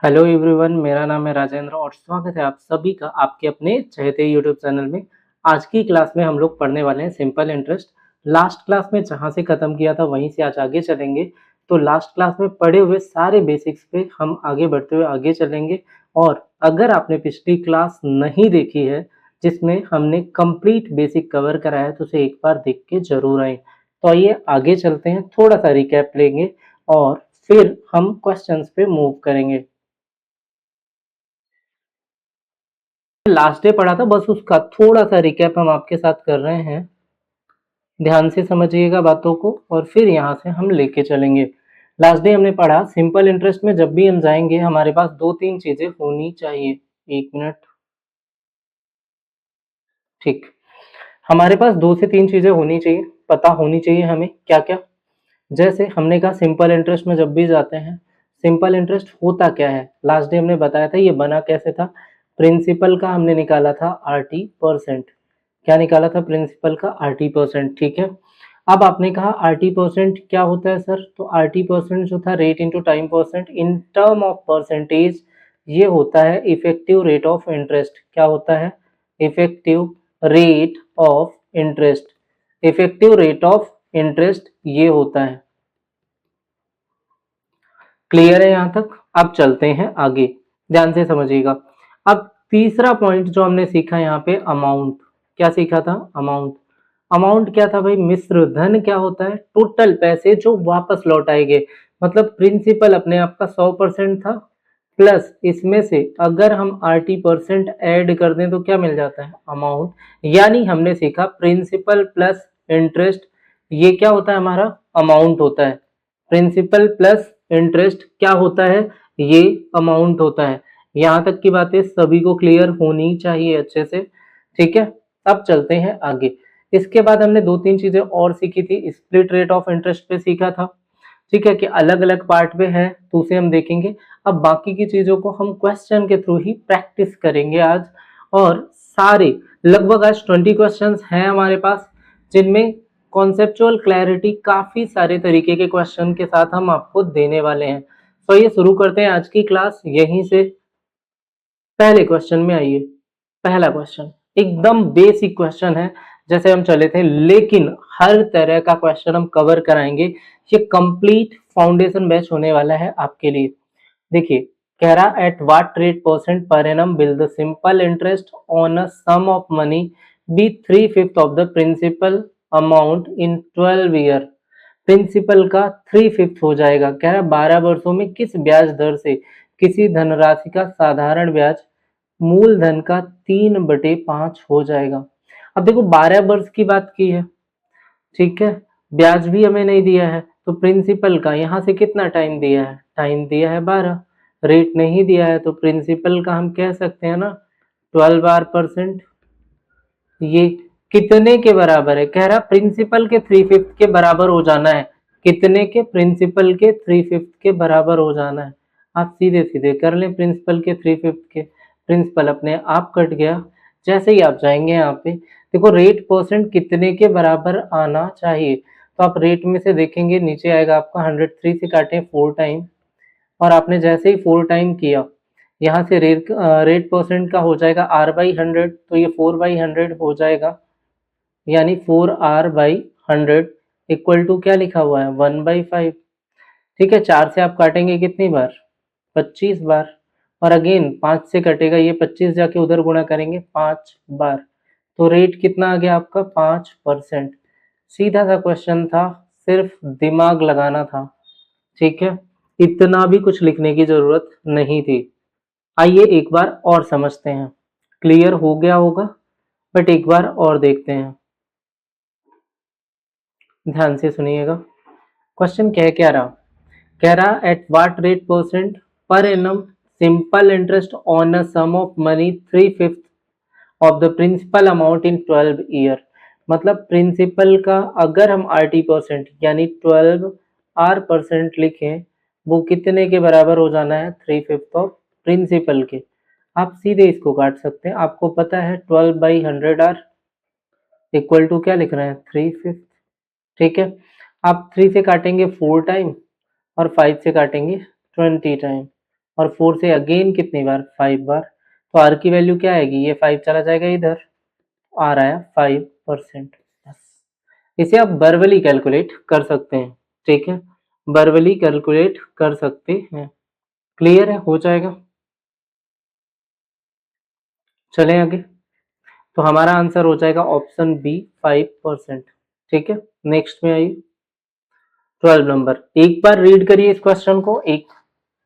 Hello everyone, मेरा नाम है राजेंद्र और स्वागत है आप सभी का आपके अपने चहेते यूट्यूब चैनल में। आज की क्लास में हम लोग पढ़ने वाले हैं सिंपल इंटरेस्ट। लास्ट क्लास में जहाँ से ख़त्म किया था वहीं से आज आगे चलेंगे। तो लास्ट क्लास में पढ़े हुए सारे बेसिक्स पे हम आगे बढ़ते हुए आगे चलेंगे। और अगर आपने पिछली क्लास नहीं देखी है जिसमें हमने कंप्लीट बेसिक कवर कराया है तो उसे एक बार देख के जरूर आए। तो आइए आगे चलते हैं, थोड़ा सा रिकैप लेंगे और फिर हम क्वेश्चंस पे मूव करेंगे। लास्ट डे पढ़ा था, बस उसका थोड़ा सा रिकैप हम आपके साथ कर रहे हैं। ध्यान से समझिएगा बातों को और फिर यहाँ से हम लेके चलेंगे। लास्ट डे हमने पढ़ा सिंपल इंटरेस्ट में जब भी हम जाएंगे हमारे पास दो तीन चीजें होनी चाहिए। एक मिनट, ठीक। हमारे पास दो से तीन चीजें होनी चाहिए, पता होनी चाहिए हमें क्या क्या। जैसे हमने कहा सिंपल इंटरेस्ट में जब भी जाते हैं, सिंपल इंटरेस्ट होता क्या है। लास्ट डे हमने बताया था ये बना कैसे था। प्रिंसिपल का हमने निकाला था RT%। क्या निकाला था? प्रिंसिपल का RT%, ठीक है। अब आपने कहा RT% क्या होता है सर? तो RT% जो था rate into time percent in term of percentage, ये होता है इफेक्टिव रेट ऑफ इंटरेस्ट। क्या होता है? Effective rate of interest. Effective rate of interest ये होता है। क्लियर है यहाँ तक? अब चलते हैं आगे, ध्यान से समझिएगा। अब तीसरा पॉइंट जो हमने सीखा यहाँ पे, अमाउंट। क्या सीखा था? अमाउंट। अमाउंट क्या था भाई? मिश्र धन क्या होता है? टोटल पैसे जो वापस लौट आएंगे। मतलब प्रिंसिपल अपने आप का 100% था, प्लस इसमें से अगर हम RT% ऐड कर दें तो क्या मिल जाता है? अमाउंट। यानी हमने सीखा प्रिंसिपल प्लस इंटरेस्ट, ये क्या होता है? हमारा अमाउंट होता है। प्रिंसिपल प्लस इंटरेस्ट क्या होता है? ये अमाउंट होता है। यहाँ तक की बातें सभी को क्लियर होनी चाहिए अच्छे से, ठीक है। अब चलते हैं आगे। इसके बाद हमने दो तीन चीजें और सीखी थी। स्प्लिट रेट ऑफ इंटरेस्ट पे सीखा था, ठीक है, कि अलग अलग पार्ट पे है तो उसे हम देखेंगे। अब बाकी की चीजों को हम क्वेश्चन के थ्रू ही प्रैक्टिस करेंगे आज। और सारे लगभग आज 20 क्वेश्चंस हैं हमारे पास, जिनमें कॉन्सेप्चुअल क्लैरिटी काफी सारे तरीके के क्वेश्चन के साथ हम आपको देने वाले हैं। तो ये शुरू करते हैं आज की क्लास यहीं से। पहले क्वेश्चन में आइए। पहला क्वेश्चन एकदम बेसिक क्वेश्चन है, जैसे हम चले थे, लेकिन हर तरह का क्वेश्चन हम कवर कराएंगे। ये कंप्लीट फाउंडेशन बैच होने वाला है आपके लिए। देखिए, कह रहा at what rate percent per annum will the simple interest on a sum of money be 3/5 of the principal amount in 12 year. Principal का 3/5 हो जाएगा। कह रहा 12 वर्षों में किस ब्याज दर से किसी धनराशि का साधारण ब्याज मूलधन का 3/5 हो जाएगा। अब देखो 12 वर्ष की बात की है, ठीक है, ब्याज भी हमें नहीं दिया है, तो प्रिंसिपल का यहाँ से कितना टाइम दिया है? टाइम दिया है 12। रेट नहीं दिया है तो प्रिंसिपल का हम कह सकते हैं ना 12%। ये कितने के बराबर है? कह रहा प्रिंसिपल के 3/5 के बराबर हो जाना है। कितने के? प्रिंसिपल के 3/5 के बराबर हो जाना है। आप सीधे सीधे कर लें प्रिंसिपल के 3/5 के। प्रिंसिपल अपने आप कट गया। जैसे ही आप जाएंगे यहाँ पे, देखो रेट परसेंट कितने के बराबर आना चाहिए, तो आप रेट में से देखेंगे नीचे आएगा आपका 103 से काटें 4 टाइम, और आपने जैसे ही 4 टाइम किया यहाँ से रेट परसेंट का हो जाएगा R/100, तो ये 4/100 हो जाएगा। यानी 4R/100 इक्वल टू क्या लिखा हुआ है? 1/5। ठीक है, 4 से आप काटेंगे कितनी बार? 25 बार। और अगेन 5 से कटेगा, ये 25 जाके उधर गुणा करेंगे 5 बार। तो रेट कितना आ गया आपका? 5%। सीधा सा क्वेश्चन था, सिर्फ दिमाग लगाना था, ठीक है, इतना भी कुछ लिखने की जरूरत नहीं थी। आइए एक बार और समझते हैं। क्लियर हो गया होगा, बट एक बार और देखते हैं, ध्यान से सुनिएगा। क्वेश्चन क्या रहा? कह रहा at what rate percent per annum simple interest on a sum of money 3/5 of the principal amount in 12 year. मतलब प्रिंसिपल का अगर हम RT% यानी 12R% लिखें, वो कितने के बराबर हो जाना है? 3/5 ऑफ प्रिंसिपल के। आप सीधे इसको काट सकते हैं, आपको पता है 12/100R इक्वल टू क्या लिख रहे हैं? 3/5, ठीक है। आप 3 से काटेंगे 4 टाइम और 5 से काटेंगे 20 टाइम, और 4 से अगेन कितनी बार, 5 बार। तो आर की वैल्यू क्या आएगी, ये 5 चला जाएगा इधर, आ रहा है 5%। इसे आप वर्बली कैलकुलेट कर सकते हैं, ठीक है, वर्बली कैलकुलेट कर सकते हैं। क्लियर है, हो जाएगा। चलें आगे। तो हमारा आंसर हो जाएगा ऑप्शन बी 5%। ठीक है, नेक्स्ट में आइए 12 नंबर। एक बार रीड करिए इस क्वेश्चन को, एक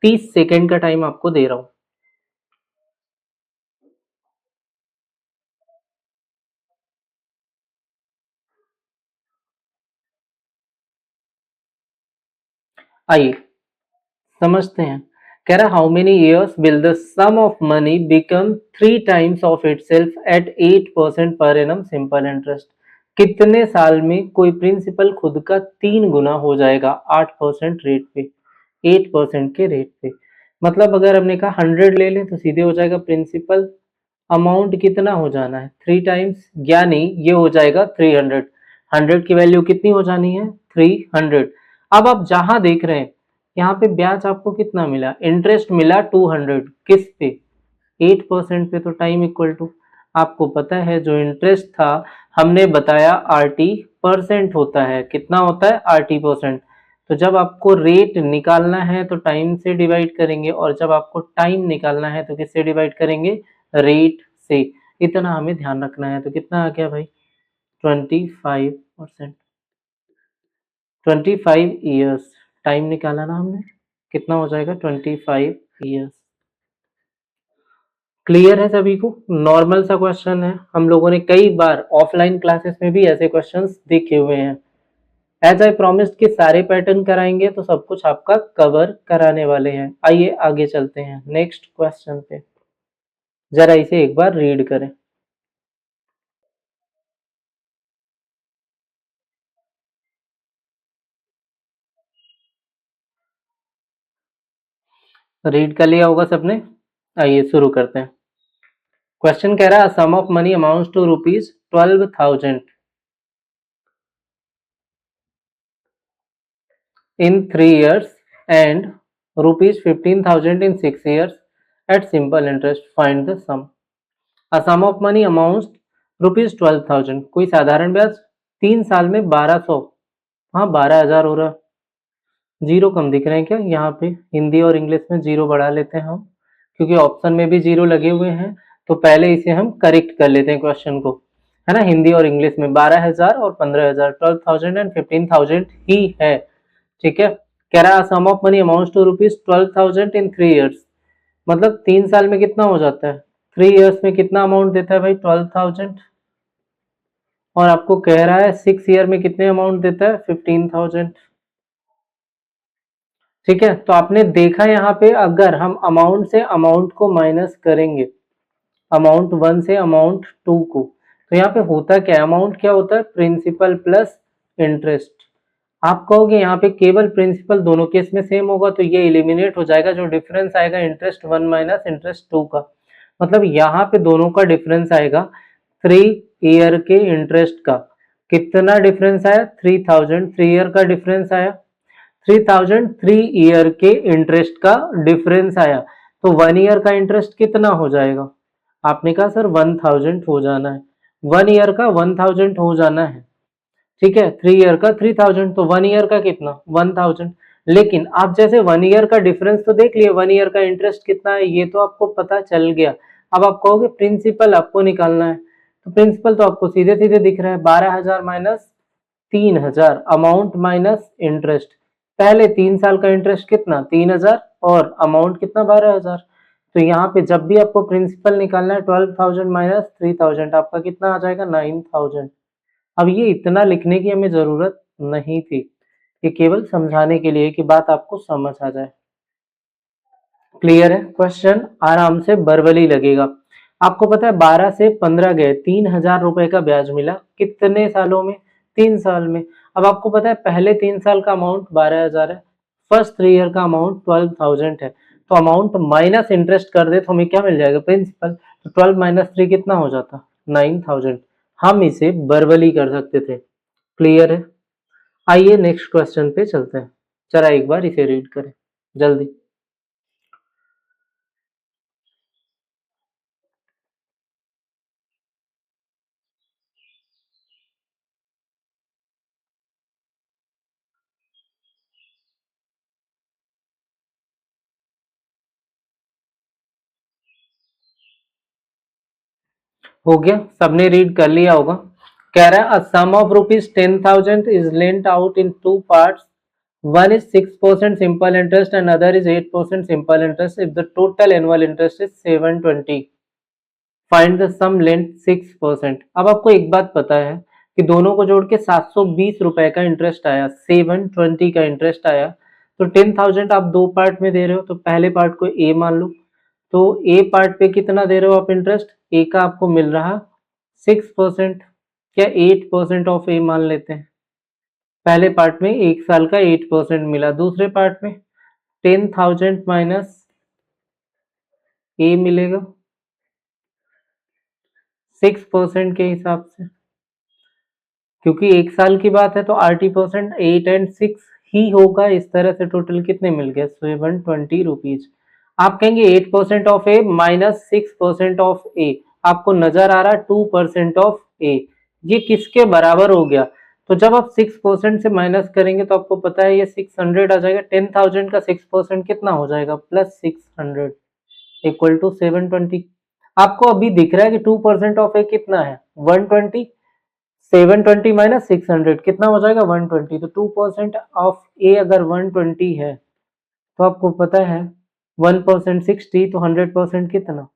30 सेकेंड का टाइम आपको दे रहा हूं। आइए समझते हैं। कह रहा how many years will the sum of money become 3 times of itself at 8% per annum simple interest. कितने साल में कोई प्रिंसिपल खुद का 3 गुना हो जाएगा 8% रेट पे, 8% के रेट पे। मतलब अगर हमने कहा 100 ले लें तो सीधे हो जाएगा प्रिंसिपल अमाउंट कितना हो जाना है 3 टाइम्स, यानी ये हो जाएगा 300। 100 की वैल्यू कितनी हो जानी है 300। अब आप जहां देख रहे हैं यहाँ पे ब्याज आपको कितना मिला, इंटरेस्ट मिला 200, किस पे, 8% पे। तो टाइम इक्वल टू, आपको पता है जो इंटरेस्ट था हमने बताया आरटी परसेंट होता है, कितना होता है आरटी परसेंट। तो जब आपको रेट निकालना है तो टाइम से डिवाइड करेंगे, और जब आपको टाइम निकालना है तो किससे डिवाइड करेंगे, रेट से। इतना हमें ध्यान रखना है। तो कितना आ गया भाई 25%। 25 ईयर्स टाइम निकाला ना हमने, कितना हो जाएगा 25 ईयर्स। क्लियर है सभी को, नॉर्मल सा क्वेश्चन है, हम लोगों ने कई बार ऑफलाइन क्लासेस में भी ऐसे क्वेश्चंस देखे हुए हैं। एज आई प्रॉमिस्ड कि सारे पैटर्न कराएंगे तो सब कुछ आपका कवर कराने वाले हैं। आइए आगे चलते हैं नेक्स्ट क्वेश्चन पे, जरा इसे एक बार रीड करें। रीड कर लिया होगा सबने, आइए शुरू करते हैं। क्वेश्चन कह रहा है sum of money amounts to rupees 12,000 in 3 years and rupees 15,000 in 6 years at simple interest. Find the sum. A sum of money amounts rupees 12,000। कोई साधारण ब्याज 3 साल में 1200, हाँ 12,000 हो रहा। जीरो कम दिख रहे हैं क्या यहाँ पे, हिंदी और इंग्लिश में जीरो बढ़ा लेते हैं हम, क्योंकि ऑप्शन में भी जीरो लगे हुए हैं। तो पहले इसे हम करेक्ट कर लेते हैं क्वेश्चन को, है ना। हिंदी और इंग्लिश में 12,000 और 15,000, 12,000 एंड 15,000 ही है, ठीक है। कह रहा sum of money amounts to rupees 12,000 in 3 years. मतलब 3 साल में कितना हो जाता है, 3 इयर्स में कितना अमाउंट देता है भाई 12,000। और आपको कह रहा है 6 ईयर में कितने अमाउंट देता है 15,000, ठीक है। तो आपने देखा यहाँ पे अगर हम अमाउंट से अमाउंट को माइनस करेंगे, अमाउंट 1 से अमाउंट 2 को, तो यहाँ पे होता क्या है, अमाउंट क्या होता है प्रिंसिपल प्लस इंटरेस्ट। आप कहोगे यहाँ पे केवल प्रिंसिपल दोनों केस में सेम होगा, तो ये एलिमिनेट हो जाएगा, जो डिफरेंस आएगा इंटरेस्ट 1 माइनस इंटरेस्ट 2 का। मतलब यहाँ पे दोनों का डिफरेंस आएगा 3 ईयर के इंटरेस्ट का। कितना डिफरेंस आया 3,000, 3 ईयर का डिफरेंस आया 3,000, 3 ईयर के इंटरेस्ट का डिफरेंस आया। तो 1 ईयर का इंटरेस्ट कितना हो जाएगा, आपने कहा सर 1,000 हो जाना है, 1 ईयर का 1,000 हो जाना है, ठीक है। 3 ईयर का 3,000, तो 1 ईयर का कितना 1,000। लेकिन आप जैसे 1 ईयर का डिफरेंस तो देख लिए, 1 ईयर का इंटरेस्ट कितना है ये तो आपको पता चल गया। अब आप कहोगे प्रिंसिपल आपको निकालना है, तो प्रिंसिपल तो आपको सीधे सीधे दिख रहा है 12,000 माइनस 3,000, अमाउंट माइनस इंटरेस्ट। पहले 3 साल का इंटरेस्ट कितना 3,000 और अमाउंट कितना 12,000। तो यहाँ पे जब भी आपको प्रिंसिपल निकालना है 12,000 माइनस 3,000, आपका कितना आ जाएगा 9,000। अब ये इतना लिखने की हमें जरूरत नहीं थी, ये केवल समझाने के लिए कि बात आपको समझ आ जाए। क्लियर है, क्वेश्चन आराम से बरबली लगेगा। आपको पता है 12 से 15 गए, 3,000 रुपए का ब्याज मिला, कितने सालों में 3 साल में। अब आपको पता है पहले 3 साल का अमाउंट 12,000 है, फर्स्ट 3 ईयर का अमाउंट 12,000 है। तो अमाउंट माइनस इंटरेस्ट कर दे तो हमें क्या मिल जाएगा प्रिंसिपल, तो 12 माइनस 3 कितना हो जाता 9,000। हम इसे बरबली कर सकते थे। क्लियर है, आइए नेक्स्ट क्वेश्चन पे चलते हैं, जरा एक बार इसे रीड करें जल्दी। हो गया, सबने रीड कर लिया होगा। कह रहा है a sum of rupees 10,000 is lent out in two parts, one is 6% simple interest and other is 8% simple interest if the total annual interest is 720, find the sum lent 6%। अब आपको एक बात पता है कि दोनों को जोड़ के 720 रुपए का इंटरेस्ट आया, 720 का इंटरेस्ट आया, तो 10,000 आप दो पार्ट में दे रहे हो, तो पहले पार्ट को ए मान लो, तो ए पार्ट पे कितना दे रहे हो आप इंटरेस्ट, ए का आपको मिल रहा 6%, क्या 8% ऑफ ए मान लेते हैं। पहले पार्ट में एक साल का 8% मिला, दूसरे पार्ट में 10,000 माइनस ए मिलेगा 6% के हिसाब से, क्योंकि एक साल की बात है तो 80% 8 एंड 6 ही होगा। इस तरह से टोटल कितने मिल गए, 720 रुपीज। आप कहेंगे 8% ऑफ ए माइनस 6% ऑफ ए, आपको नजर आ रहा 2% ऑफ ए, ये किसके बराबर हो गया। तो जब आप 6% से माइनस करेंगे तो आपको पता है ये 600 आ जाएगा। 10,000 का 6% कितना हो जाएगा, प्लस 600 इक्वल टू 720। आपको अभी दिख रहा है कि 2% ऑफ ए कितना है, 120, 720 माइनस 600 कितना हो जाएगा, 120। तो 2% ऑफ ए अगर 120 है तो आपको पता है 1% 60, तो 100% कितना,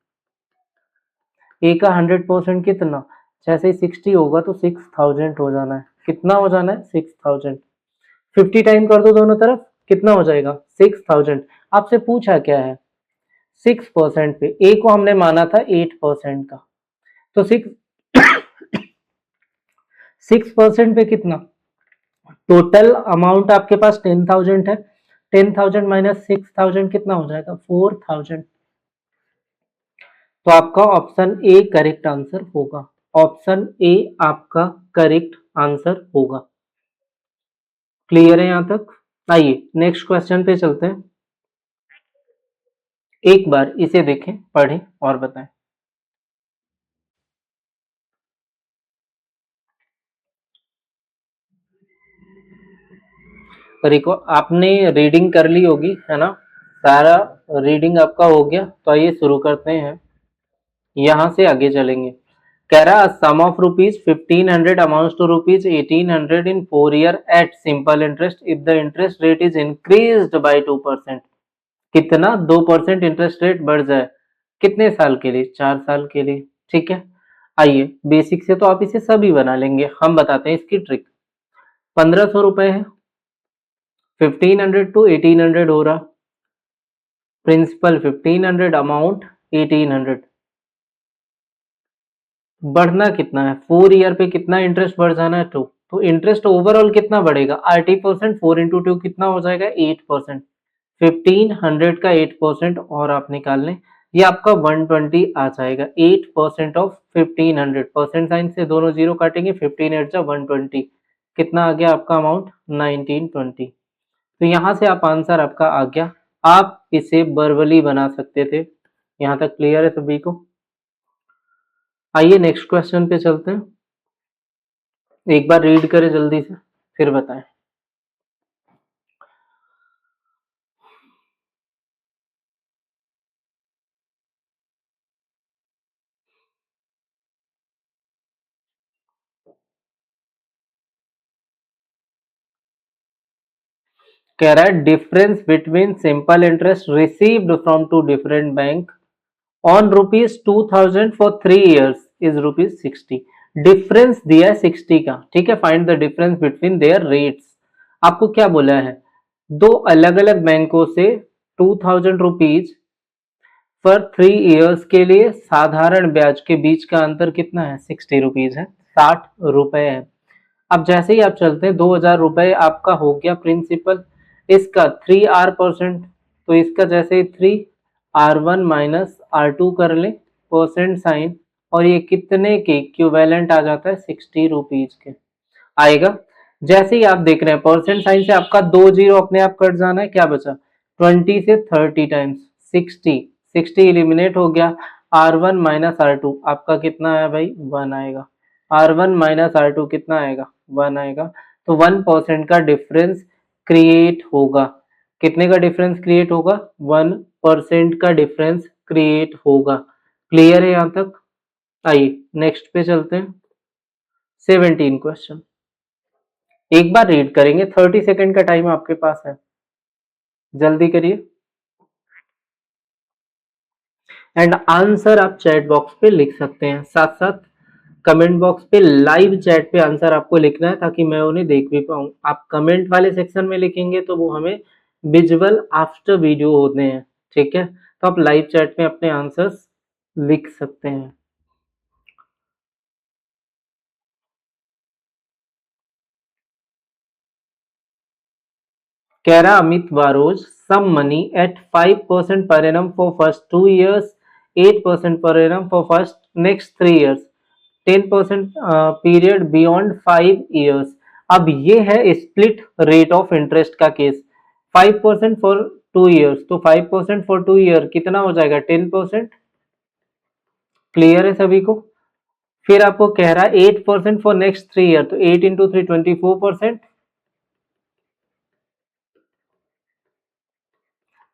ए का 100% कितना, जैसे 60 होगा तो 6000 हो जाना है। कितना हो जाना है, 6000। 50 टाइम कर दो दोनों तरफ, कितना हो जाएगा, 6000। आपसे पूछा क्या है, 6% पे, ए को हमने माना था 8% का, तो 6% पे कितना, टोटल अमाउंट आपके पास 10,000 है, 10,000 माइनस 6,000 कितना हो जाएगा, 4,000। तो आपका ऑप्शन ए करेक्ट आंसर होगा, ऑप्शन ए आपका करेक्ट आंसर होगा। क्लियर है यहां तक। आइए नेक्स्ट क्वेश्चन पे चलते हैं, एक बार इसे देखें, पढ़ें और बताएं। रिको आपने रीडिंग कर ली होगी है ना, सारा रीडिंग आपका हो गया, तो आइए शुरू करते हैं, यहां से आगे चलेंगे। कह रहा sum of rupees 1500 amounts to rupees 1800 in 4 year at simple interest if the interest rate is increased by 2%। कितना, 2% इंटरेस्ट रेट बढ़ जाए, कितने साल के लिए, 4 साल के लिए। ठीक है, आइए बेसिक से तो आप इसे सभी बना लेंगे, हम बताते हैं इसकी ट्रिक। 1500 रुपए है, 1500 टू 1800 हो रहा, प्रिंसिपल 1500, अमाउंट 1800। बढ़ना कितना है, 4 ईयर पे कितना इंटरेस्ट बढ़ जाना है, 2। तो इंटरेस्ट ओवरऑल कितना बढ़ेगा, 80%, 4 इंटू 2 कितना हो जाएगा, 8%। 1500 का 8% और आप निकाल लें, ये आपका 120 आ जाएगा। 8% ऑफ 1500, परसेंट साइन से दोनों जीरो काटेंगे, 15 8 120, कितना आ गया आपका अमाउंट, 1920। तो यहाँ से आप आंसर आपका आ गया, आप इसे वर्बली बना सकते थे। यहाँ तक क्लियर है सभी को। आइए नेक्स्ट क्वेश्चन पे चलते हैं, एक बार रीड करें जल्दी से फिर बताएं। कह रहा है difference between simple interest received from two different bank on rupees 2000 for 3 years is rupees 60। Difference दिया है 60 का, ठीक है, find the difference between their rates. आपको क्या बोला है, दो अलग अलग बैंकों से 2000 रुपीज पर 3 इयर्स के लिए साधारण ब्याज के बीच का अंतर कितना है, 60 रुपीज है, 60 रुपए है। अब जैसे ही आप चलते हैं 2000 रुपए आपका हो गया प्रिंसिपल, इसका 3R%, तो इसका जैसे 3R1 माइनस R2 कर ले, परसेंट साइन, और ये कितने के इक्विवेलेंट आ जाता है, 60 रुपीज के आएगा। जैसे ही आप देख रहे हैं परसेंट साइन से आपका 2 जीरो अपने आप कट जाना है, क्या बचा, 20 से 30 टाइम्स 60, 60 एलिमिनेट हो गया। R1 माइनस R2 आपका कितना आया भाई, 1 आएगा। R1 माइनस R2 कितना आएगा, 1 आएगा। तो 1% का डिफरेंस क्रिएट होगा। कितने का डिफरेंस क्रिएट होगा, 1% का डिफरेंस क्रिएट होगा। क्लियर है यहाँ तक। आइए नेक्स्ट पे चलते हैं। 17 क्वेश्चन एक बार रीड करेंगे, 30 सेकेंड का टाइम आपके पास है, जल्दी करिए। एंड आंसर आप चैट बॉक्स पे लिख सकते हैं, साथ साथ कमेंट बॉक्स पे लाइव चैट पे आंसर आपको लिखना है ताकि मैं उन्हें देख भी पाऊँ। आप कमेंट वाले सेक्शन में लिखेंगे तो वो हमें विजुअल आफ्टर वीडियो होते हैं, ठीक है। तो आप लाइव चैट में अपने आंसर्स लिख सकते हैं। कह रहा Amit borrows some money at 5% per annum for first 2 years, 8% per annum for first next 3 years, 10% period beyond 5 years। अब ये है स्प्लिट रेट ऑफ इंटरेस्ट का केस। 5% फॉर 2 years, तो 5% फॉर 2 year कितना हो जाएगा? 10%। क्लियर है सभी को? फिर आपको कह रहा है 8% फॉर नेक्स्ट 3 year, तो 8 इंटू 3 24%।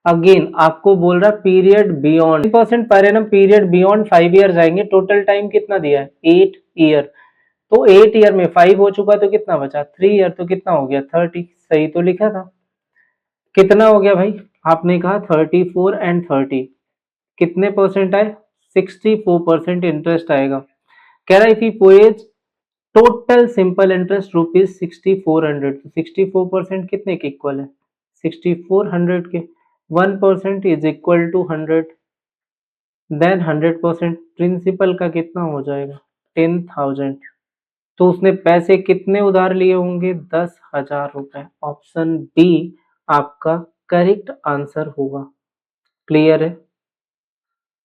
अगेन आपको बोल रहा period beyond 10% per annum, period beyond 5 year जाएंगे। टोटल टाइम कितना दिया है? 8 year। तो 8 year में 5 हो चुका तो कितना बचा? 3 year, तो कितना हो गया? 30। सही तो लिखा था। कितना हो गया भाई? आपने कहा 34 एंड 30, कितने परसेंट आए? 64% इंटरेस्ट आएगा। कह रहा है if pays total simple interest rupees 6400, 64% कितने के इक्वल है? 6400 के। 1% is equal to 100, then 100% principal का कितना हो जाएगा? 10,000। तो उसने पैसे कितने उधार लिए होंगे? 10,000 रुपए। ऑप्शन बी आपका करेक्ट आंसर होगा। क्लियर है?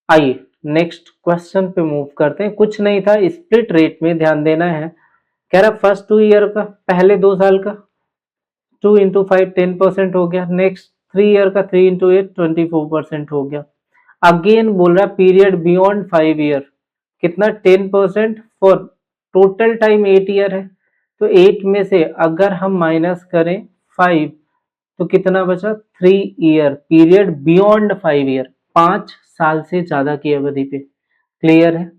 आइए नेक्स्ट क्वेश्चन पे मूव करते हैं। कुछ नहीं था, स्प्लिट रेट में ध्यान देना है। कह रहा फर्स्ट 2 year का, पहले 2 साल का 2 इंटू 5 10% हो गया। नेक्स्ट 3 year का 3 इंटू 8 24% हो गया। अगेन बोल रहा पीरियड बियॉन्ड 5 year, कितना? 10% फॉर टोटल टाइम 8 year है। तो 8 में से अगर हम माइनस करें 5 तो कितना बचा? 3 year, पीरियड बियॉन्ड 5 year, 5 साल से ज्यादा की अवधि पे। क्लियर है?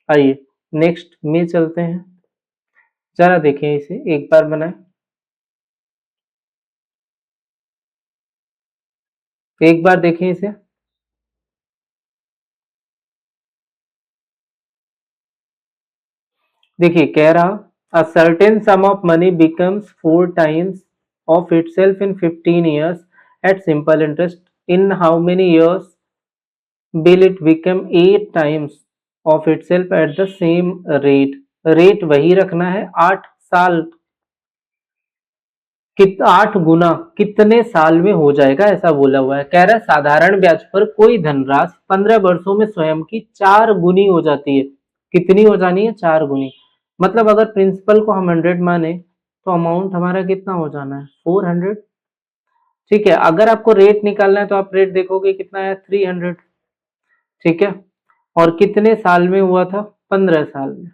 आइए नेक्स्ट में चलते हैं। जरा देखें इसे एक बार बनाए, एक बार देखें इसे। देखिए कह रहा a certain sum of money becomes 4 times of itself in 15 years at simple interest. In how many years will it become 8 times of itself at the same rate? Rate वही रखना है, 8 साल, 8 गुना कितने साल में हो जाएगा ऐसा बोला हुआ है। कह रहा है साधारण ब्याज पर कोई धनराशि 15 वर्षों में स्वयं की 4 गुनी हो जाती है। कितनी हो जानी है? 4 गुनी। मतलब अगर प्रिंसिपल को हम 100 माने तो अमाउंट हमारा कितना हो जाना है? 400। ठीक है, अगर आपको रेट निकालना है तो आप रेट देखोगे कितना है? 300। ठीक है, और कितने साल में हुआ था? 15 साल में।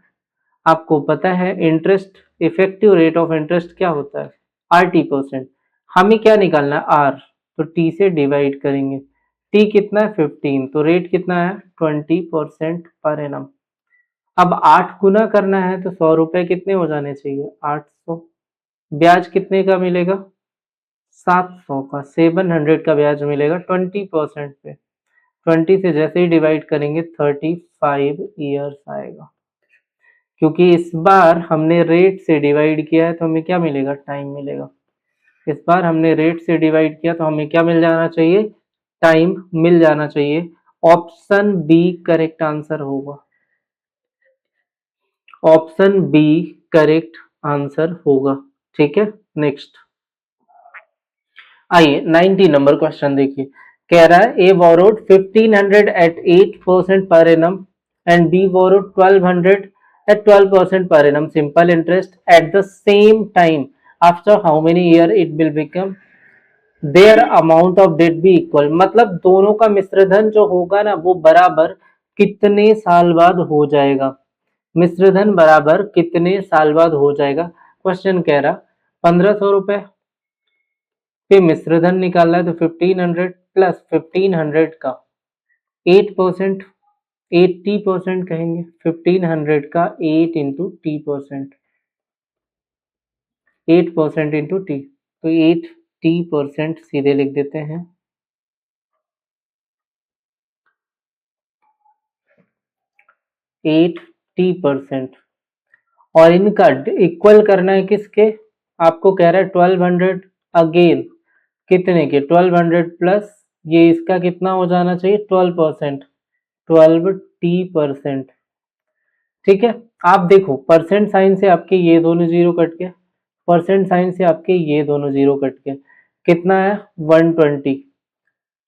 आपको पता है interest, effective rate of interest क्या होता है? RT%। हमें क्या निकालना है? आर, तो टी से डिवाइड करेंगे। टी कितना है? 15, तो रेट कितना है? 20% पर एनम। अब 8 गुना करना है तो 100 रुपए कितने हो जाने चाहिए? 800। ब्याज कितने का मिलेगा? 700 का, 700 का ब्याज मिलेगा 20% पे। 20 से जैसे ही डिवाइड करेंगे 35 ईयर्स आएगा। क्योंकि इस बार हमने रेट से डिवाइड किया है तो हमें क्या मिलेगा? टाइम मिलेगा। इस बार हमने रेट से डिवाइड किया तो हमें क्या मिल जाना चाहिए? टाइम मिल जाना चाहिए। ऑप्शन बी करेक्ट आंसर होगा। ऑप्शन बी करेक्ट आंसर होगा। ठीक है, नेक्स्ट आइए 90 नंबर क्वेश्चन देखिए। कह रहा है ए borrowed 1500 at 8% per annum and B borrowed 1200 at 12% per annum simple interest at the same time. After how many year it will become their amount of debt be equal? मतलब दोनों का मिश्र धन जो होगा ना वो बराबर कितने साल बाद हो जाएगा? मिश्र धन बराबर कितने साल बाद हो जाएगा? क्वेश्चन कह रहा 1500 रुपए पे मिश्र धन निकालना है तो 1500 प्लस 1500 का 8%, 80% कहेंगे, 1500 का 8 into T percent, 8% into T, तो 8t% सीधे लिख देते हैं। 8t%, और इनका इक्वल करना है किसके, आपको कह रहा है 1200, अगेन कितने के, 1200 प्लस ये इसका कितना हो जाना चाहिए, 12%, 12t%। ठीक है, आप देखो परसेंट साइन से आपके ये दोनों जीरो कट गया, परसेंट साइन से आपके ये दोनों जीरो कट गया, कितना है 120।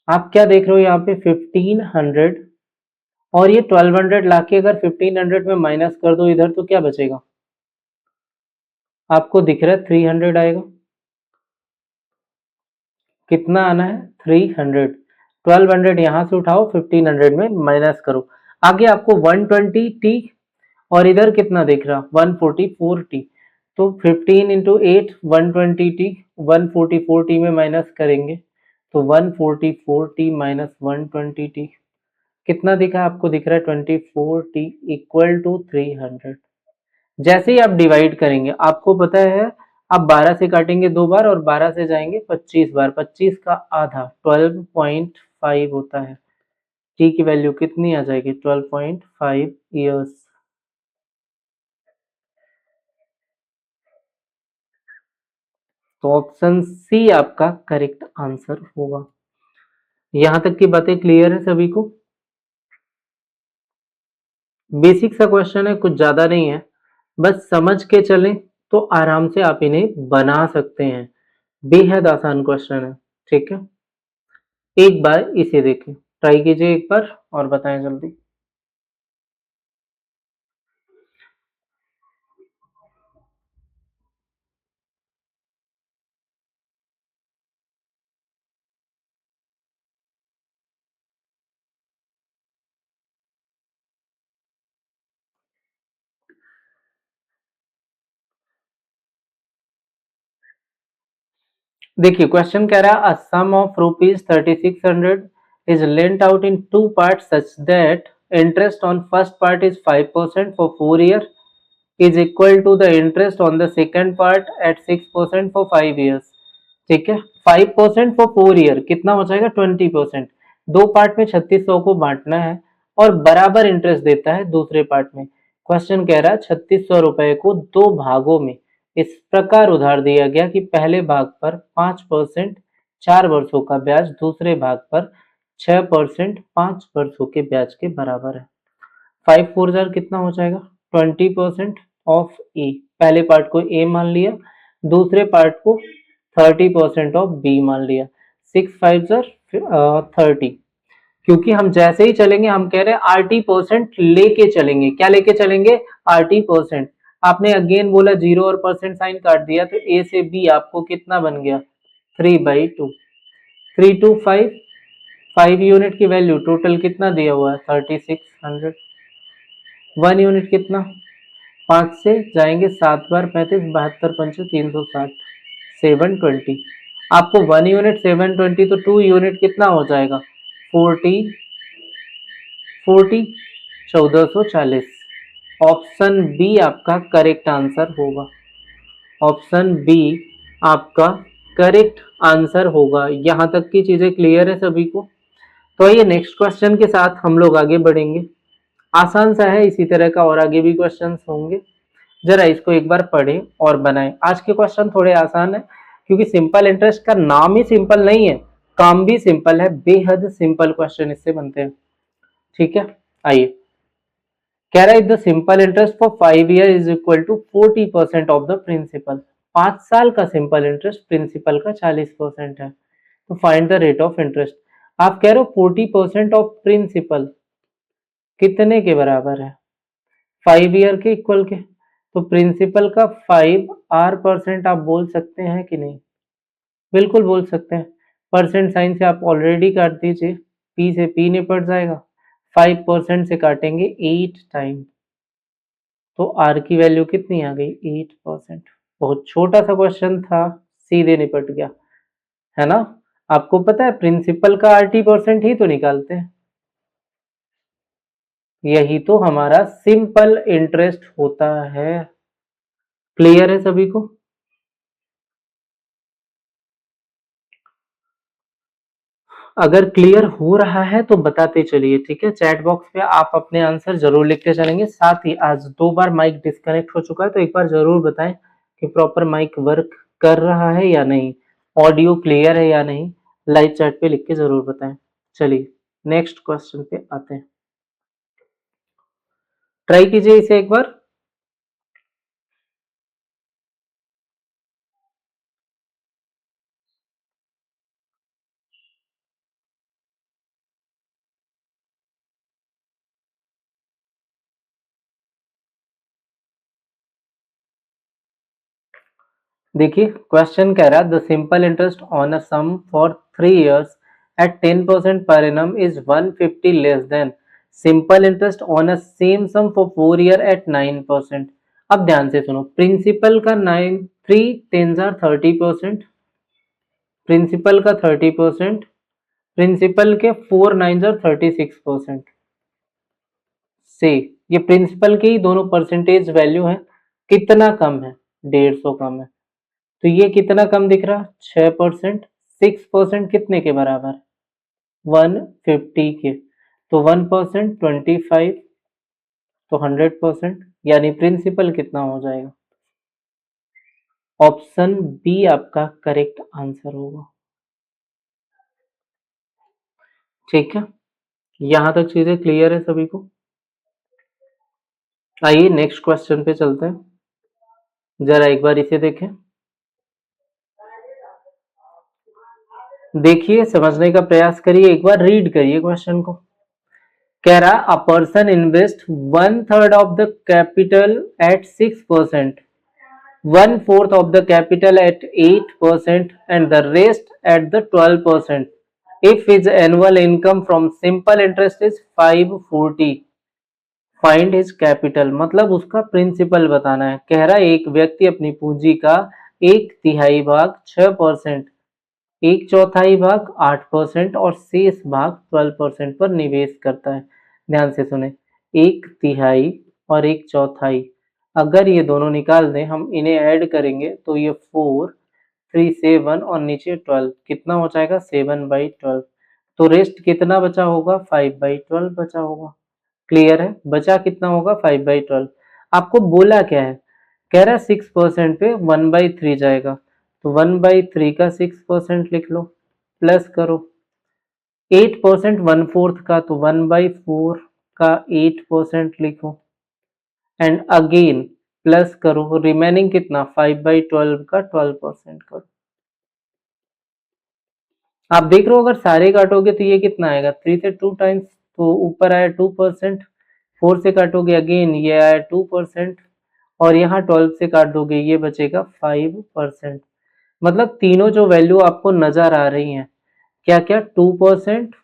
आप क्या देख रहे हो यहाँ पे 1500, और ये 1200 लाके अगर 1500 में माइनस कर दो इधर तो क्या बचेगा, आपको दिख रहा है 300 आएगा। कितना आना है 300, 1200 यहाँ से उठाओ 1500 में माइनस करो, आगे आपको 120t, और इधर कितना दिख रहा 144t, तो 15 इंटू 8 120t, 144t में माइनस करेंगे तो 144t माइनस 120t कितना दिखा, आपको दिख रहा है 24t इक्वल टू 300। जैसे ही आप डिवाइड करेंगे, आपको पता है आप 12 से काटेंगे 2 बार और 12 से जाएंगे 25 बार, 25 का आधा 12.5 होता है, t की वैल्यू कितनी आ जाएगी 12.5 ईयर्स। तो ऑप्शन सी आपका करेक्ट आंसर होगा। यहां तक की बातें क्लियर है सभी को? बेसिक सा क्वेश्चन है, कुछ ज्यादा नहीं है, बस समझ के चलें तो आराम से आप इन्हें बना सकते हैं, बेहद आसान क्वेश्चन है। ठीक है, एक बार इसे देखें, ट्राई कीजिए एक बार और बताएं जल्दी। देखिए क्वेश्चन कह रहा है, a sum of rupees 3600 is lent out in two part such that interest on first part is 5% for 4 year is equal to the interest on the second part at 6% for 5 years. ठीक है, 5% for 4 year कितना हो जाएगा 20%, दो part में 3600 को बांटना है और बराबर इंटरेस्ट देता है दूसरे पार्ट में। क्वेश्चन कह रहा है 3600 रुपए को दो भागों में इस प्रकार उधार दिया गया कि पहले भाग पर 5% 4 वर्षों का ब्याज, दूसरे भाग पर 6% 5 वर्षों के ब्याज के बराबर है। 5 4 कितना हो जाएगा 20% ऑफ ए, पहले पार्ट को ए मान लिया, दूसरे पार्ट को 30% ऑफ बी मान लिया, 6 5 30, क्योंकि हम जैसे ही चलेंगे हम कह रहे हैं RT% लेके चलेंगे, क्या लेके चलेंगे RT%। आपने अगेन बोला जीरो और परसेंट साइन काट दिया तो ए से बी आपको कितना बन गया 3/2, 3 2 5, 5 यूनिट की वैल्यू टोटल कितना दिया हुआ है 3600, 1 यूनिट कितना, 5 से जाएंगे 7 बार 35, 72 पंचे 360, 720, आपको 1 यूनिट 720, तो 2 यूनिट कितना हो जाएगा 40 40 1440। ऑप्शन बी आपका करेक्ट आंसर होगा, ऑप्शन बी आपका करेक्ट आंसर होगा। यहां तक की चीजें क्लियर है सभी को? तो आइए नेक्स्ट क्वेश्चन के साथ हम लोग आगे बढ़ेंगे। आसान सा है, इसी तरह का और आगे भी क्वेश्चन होंगे, जरा इसको एक बार पढ़ें और बनाएं। आज के क्वेश्चन थोड़े आसान है क्योंकि सिंपल इंटरेस्ट का नाम ही सिंपल नहीं है, काम भी सिंपल है, बेहद सिंपल क्वेश्चन इससे बनते हैं। ठीक है, आइए कह रहा है the simple interest for 5 year is equal to 40% of the principal. 5 साल का सिंपल इंटरेस्ट प्रिंसिपल का 40% है, तो find the rate of interest. आप कह रहे हो 40% ऑफ प्रिंसिपल कितने के बराबर है 5 ईयर के इक्वल के, तो प्रिंसिपल का 5R% आप बोल सकते हैं कि नहीं, बिल्कुल बोल सकते हैं। परसेंट साइन से आप ऑलरेडी काट दीजिए, पी से पी निपट जाएगा, 5% से काटेंगे 8 टाइम, तो आर की वैल्यू कितनी आ गई 8%। बहुत छोटा सा क्वेश्चन था, सीधे निपट गया, है ना। आपको पता है प्रिंसिपल का RT% ही तो निकालते हैं। यही तो हमारा सिंपल इंटरेस्ट होता है। क्लियर है सभी को? अगर क्लियर हो रहा है तो बताते चलिए, ठीक है? चैट बॉक्स पे आप अपने आंसर जरूर लिखते चलेंगे। साथ ही आज 2 बार माइक डिस्कनेक्ट हो चुका है, तो एक बार जरूर बताएं कि प्रॉपर माइक वर्क कर रहा है या नहीं, ऑडियो क्लियर है या नहीं। लाइव चैट पे लिख के जरूर बताएं। चलिए नेक्स्ट क्वेश्चन पे आते हैं। ट्राई कीजिए इसे एक बार। देखिए क्वेश्चन कह रहा है the simple interest on a sum for 3 years at 10% per annum is 150 less than simple interest on a same sum for 4 year at 9%। अब ध्यान से सुनो, प्रिंसिपल का 9 3 10 30%, प्रिंसिपल का 30%, प्रिंसिपल के 4 9 36%। से ये प्रिंसिपल के ही दोनों परसेंटेज वैल्यू है। कितना कम है? 150 कम है। तो ये कितना कम दिख रहा? 6%। 6% कितने के बराबर? 150 के। तो 1% 25, तो 100%, यानी प्रिंसिपल कितना हो जाएगा? ऑप्शन बी आपका करेक्ट आंसर होगा। ठीक है, यहां तक चीजें क्लियर है सभी को? आइए नेक्स्ट क्वेश्चन पे चलते हैं। जरा एक बार इसे देखें, देखिए समझने का प्रयास करिए, एक बार रीड करिए क्वेश्चन को। कह रहा a person invest 1/3 of the capital eight 6%, 1/4 of the capital at 8% and the rest at the 12%, if his annual income from simple interest is 540, find his capital. मतलब उसका प्रिंसिपल बताना है। कह रहा है एक व्यक्ति अपनी पूंजी का 1/3 भाग 6%, 1/4 भाग 8% और शेष भाग 12% पर निवेश करता है। ध्यान से सुने, 1/3 और 1/4, अगर ये दोनों निकाल दें, हम इन्हें ऐड करेंगे तो ये 4 3 7 और नीचे 12 कितना हो जाएगा? 7/12। तो रेस्ट कितना बचा होगा? 5/12 बचा होगा। क्लियर है? बचा कितना होगा? 5/12। आपको बोला क्या है? कह रहा है 6% पे 1/3 जाएगा, तो 1/3 का 6% लिख लो, प्लस करो 8% 1/4 का, तो 1/4 का 8% लिखो, एंड अगेन प्लस करो रिमेनिंग कितना? 5/12 का 12% करो। आप देख रहे हो अगर सारे काटोगे तो ये कितना आएगा? 3 से 2 टाइम्स, तो ऊपर आया 2%, 4 से काटोगे अगेन ये आया 2%, और यहाँ 12 से काट दोगे ये बचेगा 5%। मतलब तीनों जो वैल्यू आपको नजर आ रही हैं, क्या क्या? 2%,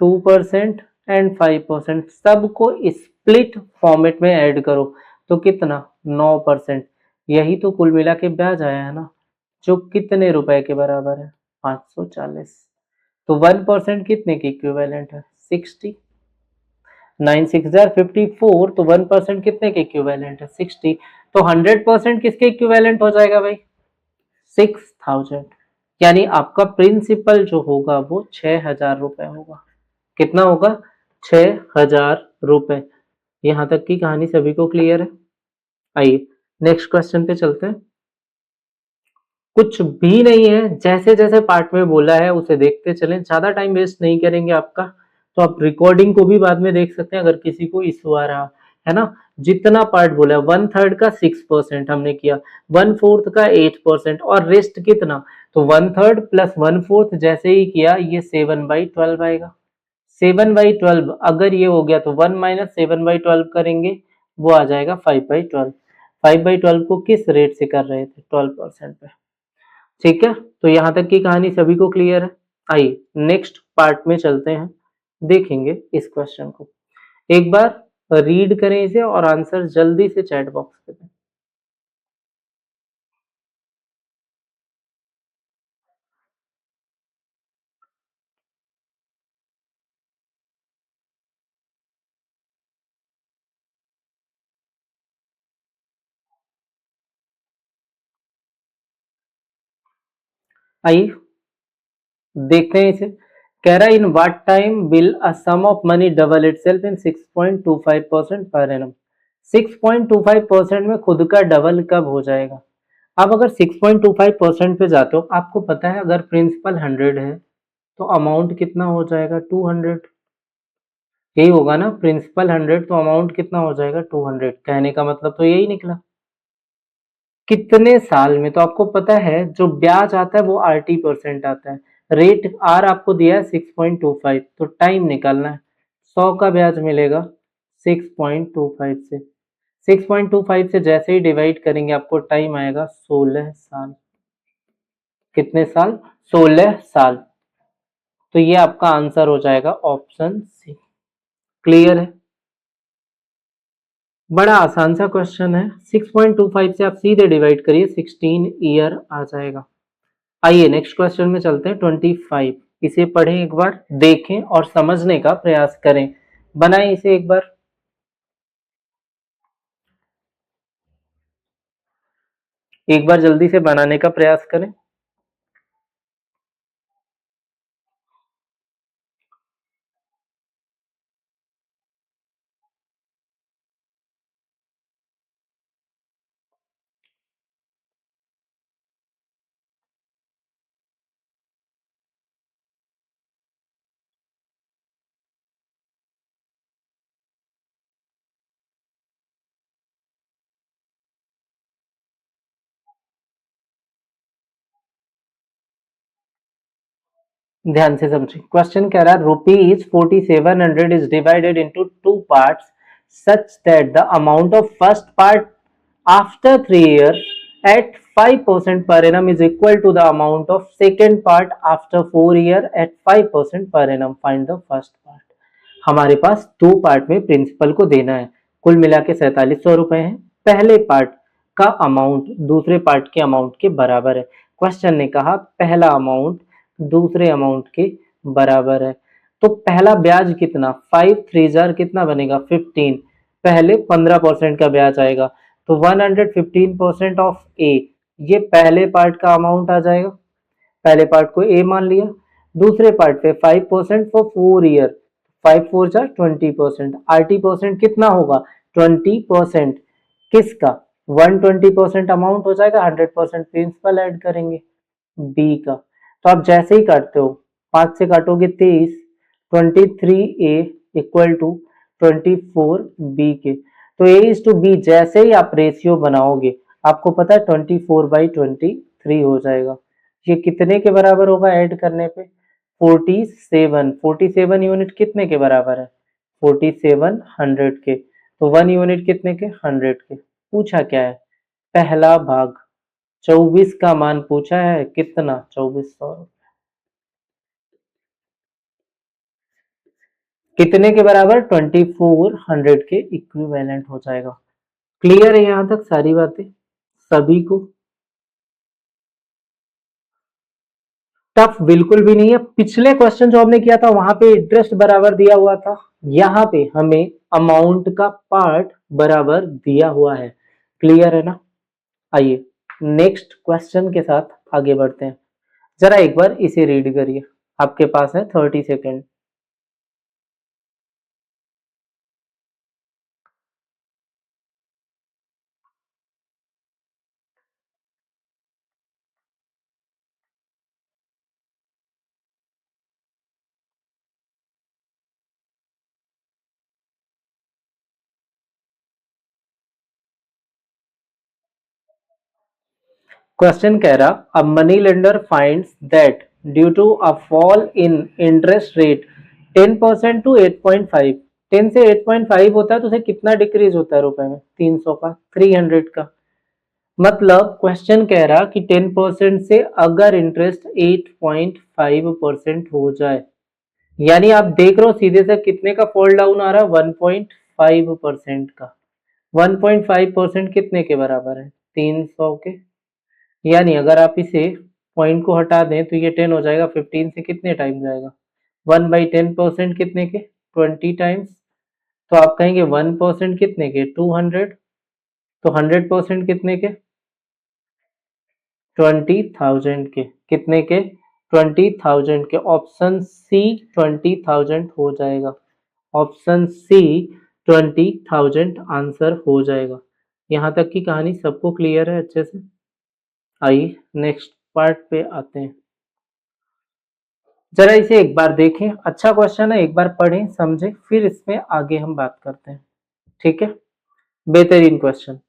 2% एंड 5%, सबको स्प्लिट फॉर्मेट में ऐड करो तो कितना? 9%। यही तो कुल मिला के ब्याज आया है ना, जो कितने रुपए के बराबर है? 540। तो 1% कितने की इक्विवेलेंट है? 60। 9 6 54, तो 1% कितने के इक्विवेलेंट है? 60। तो 100% किसके इक्विवेलेंट हो जाएगा भाई? 6000। यानी आपका प्रिंसिपल जो होगा वो 6000 रुपए होगा। कितना होगा? 6000 रुपए। यहां तक की कहानी सभी को क्लियर है? आइए नेक्स्ट क्वेश्चन पे चलते हैं। कुछ भी नहीं है, जैसे जैसे पार्ट में बोला है उसे देखते चलें, ज्यादा टाइम वेस्ट नहीं करेंगे आपका। तो आप रिकॉर्डिंग को भी बाद में देख सकते हैं अगर किसी को इशू आ रहा है ना। जितना पार्ट बोला है, 1/3 का 6% हमने किया, 1/4 का 8% और रेस्ट कितना? तो 1/3 प्लस 1/4 जैसे ही किया ये 7/12 आएगा। 7/12 अगर ये हो गया तो 1 माइनस 7/12 करेंगे, वो आ जाएगा 5/12। 5/12 को किस रेट से कर रहे थे? 12% पे। ठीक है, तो यहां तक की कहानी सभी को क्लियर है? आइए नेक्स्ट पार्ट में चलते हैं, देखेंगे इस क्वेश्चन को। एक बार रीड करें इसे और आंसर जल्दी से चैट बॉक्स पे दें। आइए देखते हैं इसे। कह रहा है in what time will a sum of money double itself in 6.25% per annum. 6.25% में खुद का डबल कब हो जाएगा? अब अगर 6.25% पे जाते हो, आपको पता है अगर प्रिंसिपल 100 है तो अमाउंट कितना हो जाएगा? 200। यही होगा ना, प्रिंसिपल 100 तो अमाउंट कितना हो जाएगा? 200। कहने का मतलब तो यही निकला। कितने साल में? तो आपको पता है जो ब्याज आता है वो RT परसेंट आता है। रेट आर आपको दिया है 6.25, तो टाइम निकालना है। 100 का ब्याज मिलेगा 6.25 से। 6.25 से जैसे ही डिवाइड करेंगे आपको टाइम आएगा 16 साल। कितने साल? 16 साल। तो ये आपका आंसर हो जाएगा ऑप्शन सी। क्लियर है? बड़ा आसान सा क्वेश्चन है। 6.25 से आप सीधे डिवाइड करिए, 16 ईयर आ जाएगा। आइए नेक्स्ट क्वेश्चन में चलते हैं। 25, इसे पढ़ें एक बार, देखें और समझने का प्रयास करें। बनाएं इसे एक बार। एक बार जल्दी से बनाने का प्रयास करें। ध्यान से समझें। क्वेश्चन कह रहा है ₹4700 is divided into two parts such that the amount of first part after 3 years at 5% per annum is equal to the amount of second part after 4 years at 5% per annum. Find the first part. हमारे पास दो part में principal को देना है, कुल मिला के 4700 रुपए है। पहले पार्ट का अमाउंट दूसरे पार्ट के अमाउंट के बराबर है। क्वेश्चन ने कहा पहला अमाउंट दूसरे अमाउंट के बराबर है। तो पहला ब्याज कितना? 5 3 कितना बनेगा? 15। पहले 15% का ब्याज आएगा, तो 115% ऑफ ए, ये पहले पार्ट का अमाउंट आ जाएगा। पहले पार्ट को ए मान लिया। दूसरे पार्ट पे 5% फॉर 4 ईयर, 5 4 जा 20%। RT परसेंट कितना होगा? 20%। किसका? 120% अमाउंट हो जाएगा, 100% प्रिंसिपल ऐड करेंगे बी का। तो आप जैसे ही काटते हो, 5 से काटोगे 23, 23A इक्वल टू 24B के। तो A:B जैसे ही आप रेशियो बनाओगे, आपको पता है 24/23 हो जाएगा। ये कितने के बराबर होगा ऐड करने पे? 47। 47 यूनिट कितने के बराबर है? 47 100 के। तो 1 यूनिट कितने के? 100 के। पूछा क्या है? पहला भाग। 24 का मान पूछा है, कितना? 2400। कितने के बराबर? 2400 के इक्विवेलेंट हो जाएगा। क्लियर है यहां तक सारी बातें सभी को? टफ बिल्कुल भी नहीं है। पिछले क्वेश्चन जो हमने किया था वहां पे इंटरेस्ट बराबर दिया हुआ था, यहाँ पे हमें अमाउंट का पार्ट बराबर दिया हुआ है। क्लियर है ना? आइए नेक्स्ट क्वेश्चन के साथ आगे बढ़ते हैं। जरा एक बार इसे रीड करिए, आपके पास है 30 सेकेंड। क्वेश्चन कह रहा a money lender finds that due to a fall in interest rate 10% to 8.5, 10 से 8.5 होता है तो उसे कितना डिक्रीज होता है रुपए में? 300 का, 300 का। मतलब क्वेश्चन कह रहा कि 10% से अगर इंटरेस्ट 8.5% हो जाए, यानी आप देख रहे हो सीधे से कितने का फॉल डाउन आ रहा है? 1.5% का। 1.5% कितने के बराबर है? 300 के। यानी अगर आप इसे पॉइंट को हटा दें तो ये 10 हो जाएगा। 15 से कितने टाइम जाएगा? 1/10% कितने के? 20 टाइम्स। तो आप कहेंगे 1% कितने के? 200। तो 100% कितने के? 20,000 के, कितने के? 20,000 के। ऑप्शन सी 20,000 हो जाएगा। ऑप्शन सी 20,000 आंसर हो जाएगा। यहाँ तक की कहानी सबको क्लियर है अच्छे से? आइए नेक्स्ट पार्ट पे आते हैं। जरा इसे एक बार देखें, अच्छा क्वेश्चन है, एक बार पढ़ें समझें, फिर इसमें आगे हम बात करते हैं। ठीक है, बेहतरीन क्वेश्चन।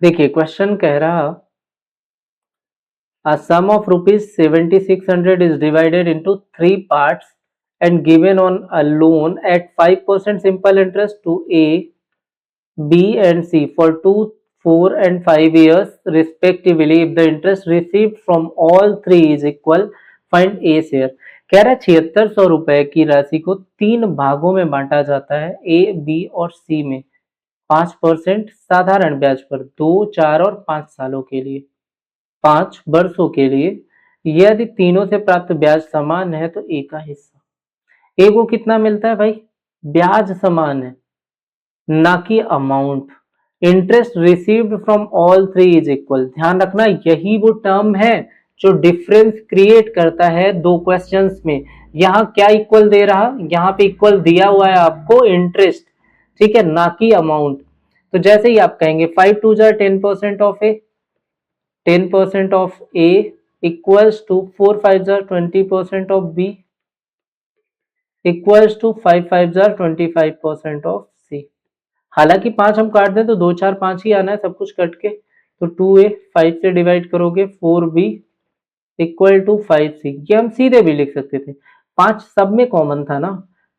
देखिए क्वेश्चन कह रहा, a sum of rupees 7,600 is divided into three parts and given on a loan at 5% simple interest to A, B and C for 2, 4 and 5 years respectively. If the interest received from all three is equal, find A share. कह रहा है 7600 रुपए की राशि को तीन भागों में बांटा जाता है, ए, बी और सी में 5% साधारण ब्याज पर 2, 4 और 5 सालों के लिए, 5 वर्षों के लिए। यदि तीनों से प्राप्त ब्याज समान है तो ए का हिस्सा। ए को कितना मिलता है भाई? ब्याज समान है ना कि amount. Interest received from all three is equal. ध्यान रखना यही वो टर्म है जो डिफरेंस क्रिएट करता है दो क्वेश्चंस में। यहाँ क्या इक्वल दे रहा? यहाँ पे इक्वल दिया हुआ है आपको इंटरेस्ट, ठीक है, ना कि अमाउंट। तो जैसे ही आप कहेंगे 5 2 जार 10% of A, 10% of A equals to 4 5 जार 20% ऑफ बी इक्वल्स टू 5 5 जार 25% ऑफ सी। हालांकि 5 हम काट दें तो 2 4 5 ही आना है सब कुछ कट के, तो 2a 5 से डिवाइड करोगे 4b इक्वल टू 5c। ये हम सीधे भी लिख सकते थे, 5 सब में कॉमन था ना,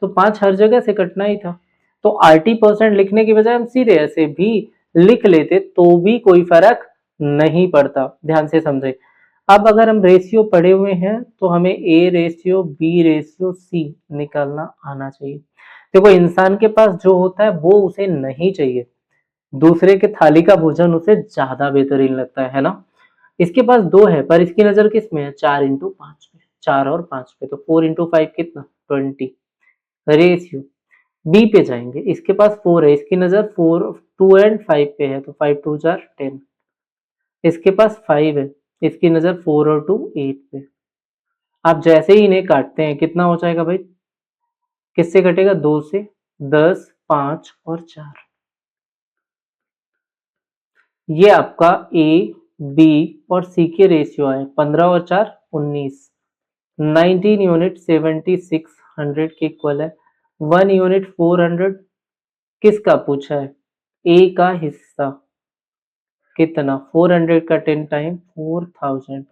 तो 5 हर जगह से कटना ही था। तो RT% लिखने की बजाय हम सीधे ऐसे भी लिख लेते तो भी कोई फर्क नहीं पड़ता। ध्यान से समझे। अब अगर हम रेशियो पढ़े हुए हैं तो हमें A ratio B ratio C निकालना आना चाहिए। देखो इंसान के पास जो होता है वो उसे नहीं चाहिए, दूसरे के थाली का भोजन उसे ज्यादा बेहतरीन लगता है ना। इसके पास 2 है पर इसकी नजर किस में है? 4 इंटू 5 पे, 4 और 5 पे, तो 4 इंटू 5 कितना? 20। रेशियो बी पे जाएंगे, इसके पास 4 है, इसकी नजर 4 2 एंड 5 पे है, तो 5 2 जार 10। इसके पास 5 है, इसकी नजर 4 और 2 8 पे। आप जैसे ही इन्हें काटते हैं कितना हो जाएगा भाई? किससे कटेगा? 2 से, 10 5 और 4। ये आपका ए बी और सी के रेशियो है, 15 और 4 19, 19 यूनिट 7600 के इक्वल है। 1 यूनिट 400 किसका पूछा है? ए का हिस्सा। कितना? 400 का 10 टाइम 4000,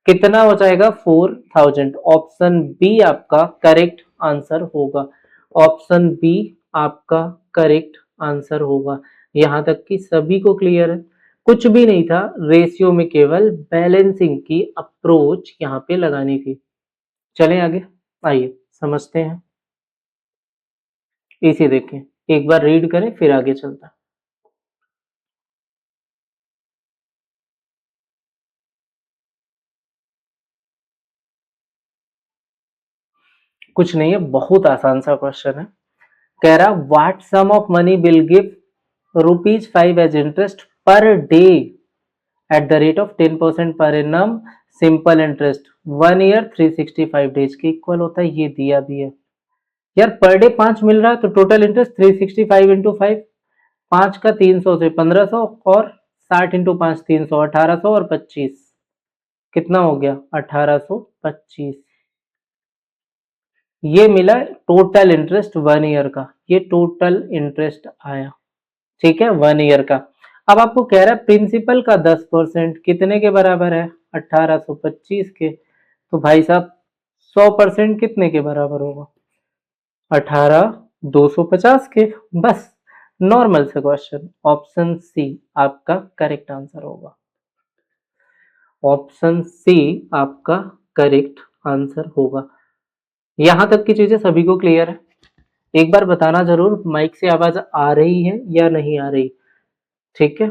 कितना हो जाएगा? 4000। ऑप्शन बी आपका करेक्ट आंसर होगा। ऑप्शन बी आपका करेक्ट आंसर होगा। यहां तक कि सभी को क्लियर है, कुछ भी नहीं था, रेशियो में केवल बैलेंसिंग की अप्रोच यहां पे लगानी थी। चलें आगे, आइए समझते हैं। इसे देखें, एक बार रीड करें फिर आगे चलता है। कुछ नहीं है, बहुत आसान सा क्वेश्चन है। कह रहा what sum of money will give ₹5 as interest per day at the rate of 10% per annum simple interest 1 year 365 days के इक्वल होता है। ये दिया भी है यार, पर डे 5 मिल रहा है तो टोटल इंटरेस्ट 365 इंटू 5, 5 का 300 से 1500 और 60 इंटू 5 300, 1800 और 25, कितना हो गया? 1825। ये मिला टोटल इंटरेस्ट 1 ईयर का, ये टोटल इंटरेस्ट आया, ठीक है, 1 ईयर का। अब आपको कह रहा है प्रिंसिपल का 10% कितने के बराबर है? 1825 के। तो भाई साहब 100% कितने के बराबर होगा? 18,250 के। बस नॉर्मल से क्वेश्चन। ऑप्शन सी आपका करेक्ट आंसर होगा। ऑप्शन सी आपका करेक्ट आंसर होगा। यहां तक की चीजें सभी को क्लियर है? एक बार बताना जरूर माइक से आवाज आ रही है या नहीं आ रही, ठीक है।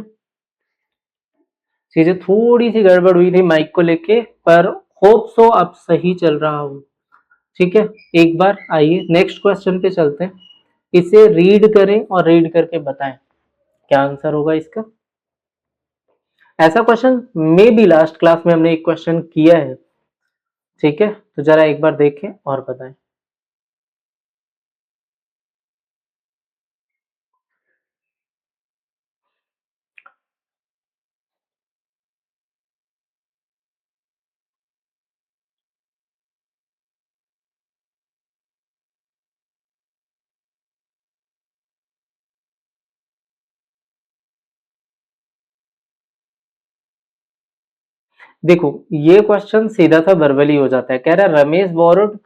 चीजें थोड़ी सी गड़बड़ हुई थी माइक को लेके, पर होप सो अब सही चल रहा हो। ठीक है, एक बार आइए नेक्स्ट क्वेश्चन पे चलते हैं। इसे रीड करें और रीड करके बताएं क्या आंसर होगा इसका। ऐसा question may be last class में हमने एक क्वेश्चन किया है। ठीक है, तो जरा एक बार देखें और बताएं। देखो ये क्वेश्चन सीधा सा वर्बली हो जाता है। कह रहा है Ramesh borrowed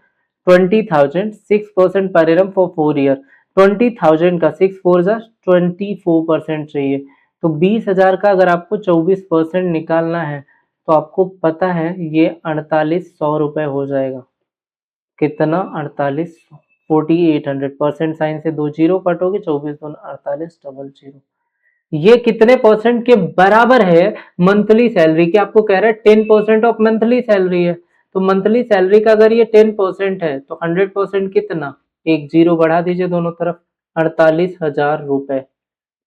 20,000 6% per annum for 4 year. 20,000 का 6 4 जा 24% चाहिए। तो 20,000 का अगर आपको 24% निकालना है तो आपको पता है ये 4800 रुपए हो जाएगा। कितना? 4800। 4800 परसेंट साइन से 2 जीरो कटोगे, 24 दूनी 48 डबल जीरो। ये कितने परसेंट के बराबर है? मंथली सैलरी के। आपको कह रहा है 10% ऑफ मंथली सैलरी है, तो मंथली सैलरी का अगर ये 10% है तो 100% कितना? एक जीरो बढ़ा दीजिए दोनों तरफ, 48,000 रुपए।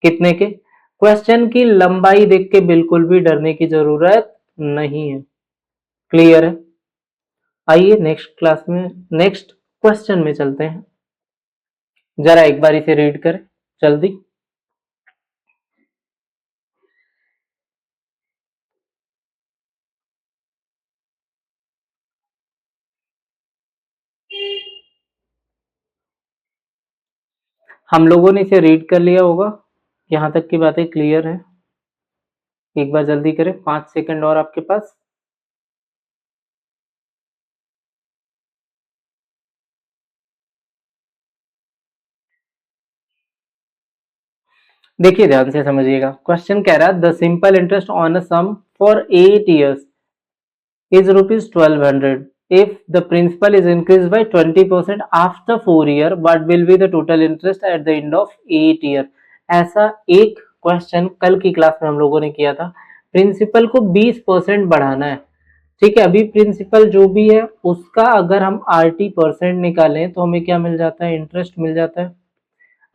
कितने के? क्वेश्चन की लंबाई देख के बिल्कुल भी डरने की जरूरत नहीं है। क्लियर है? आइए नेक्स्ट क्लास में नेक्स्ट क्वेश्चन में चलते हैं। जरा एक बार इसे रीड करें जल्दी। हम लोगों ने इसे रीड कर लिया होगा, यहाँ तक की बातें क्लियर है। एक बार जल्दी करें, 5 सेकंड और आपके पास। देखिए ध्यान से समझिएगा, क्वेश्चन कह रहा है the simple interest on a sum for 8 years is rupees 1200. If the principal is increased by 20% after 4 year, what will be the total interest at the end of 8 year? ऐसा एक क्वेश्चन कल की class में हम लोगों ने किया था। प्रिंसिपल को 20% बढ़ाना है। ठीक है, अभी प्रिंसिपल जो भी है उसका अगर हम RT परसेंट निकालें तो हमें क्या मिल जाता है? इंटरेस्ट मिल जाता है।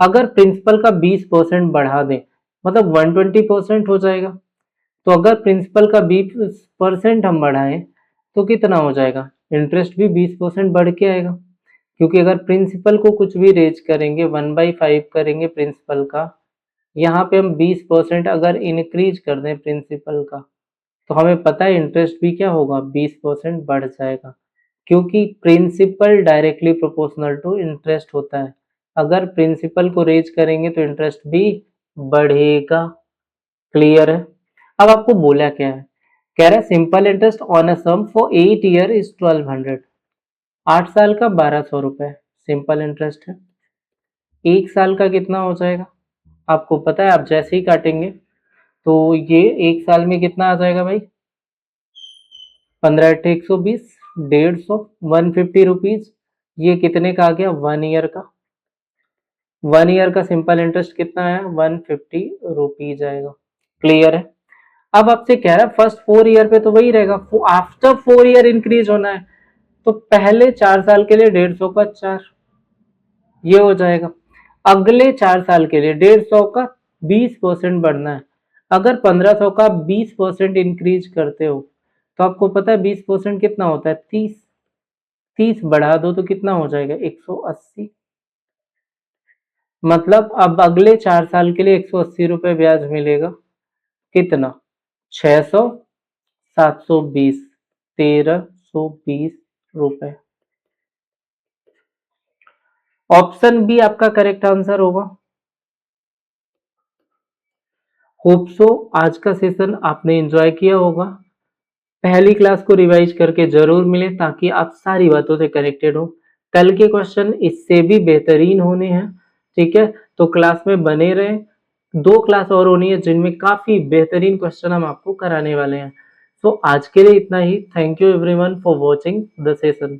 अगर प्रिंसिपल का 20% बढ़ा दें मतलब 120% हो जाएगा। तो अगर प्रिंसिपल का 20% हम बढ़ाएं तो कितना हो जाएगा? इंटरेस्ट भी 20% बढ़ के आएगा, क्योंकि अगर प्रिंसिपल को कुछ भी रेज करेंगे 1/5 करेंगे प्रिंसिपल का, यहाँ पे हम 20% अगर इंक्रीज कर दें प्रिंसिपल का तो हमें पता है इंटरेस्ट भी क्या होगा? 20% बढ़ जाएगा, क्योंकि principal directly proportional to interest होता है। अगर प्रिंसिपल को रेज करेंगे तो इंटरेस्ट भी बढ़ेगा। क्लियर है? अब आपको बोला क्या है? कह रहा है simple interest on a sum for 8 year is 1200। 8 साल का 1200 रुपए सिंपल इंटरेस्ट है। 1 साल का कितना हो जाएगा? आपको पता है, आप जैसे ही काटेंगे तो ये 1 साल में कितना आ जाएगा भाई? 15 × 120, 150, 150 रुपीज। ये कितने का आ गया? 1 ईयर का। 1 ईयर का सिंपल इंटरेस्ट कितना है? 150 रुपीज आएगा। क्लियर है? अब आपसे कह रहा है फर्स्ट 4 ईयर पे तो वही रहेगा, आफ्टर 4 ईयर इंक्रीज होना है, तो पहले 4 साल के लिए 150 का 4, ये हो जाएगा। अगले 4 साल के लिए 150 का 20% बढ़ना है। अगर 1500 का 20% इंक्रीज करते हो तो आपको पता है 20% कितना होता है? 30। 30 बढ़ा दो तो कितना हो जाएगा? 180। मतलब अब अगले 4 साल के लिए 180 रुपए ब्याज मिलेगा। कितना? 600, 720, 1320 रुपए। ऑप्शन बी आपका करेक्ट आंसर होगा। होप सो आज का सेशन आपने एंजॉय किया होगा। पहली क्लास को रिवाइज करके जरूर मिले ताकि आप सारी बातों से कनेक्टेड हो। कल के क्वेश्चन इससे भी बेहतरीन होने हैं। ठीक है, तो क्लास में बने रहें। 2 क्लास और होनी है जिनमें काफी बेहतरीन क्वेश्चन हम आपको कराने वाले हैं। तो आज के लिए इतना ही। Thank you everyone for watching the session.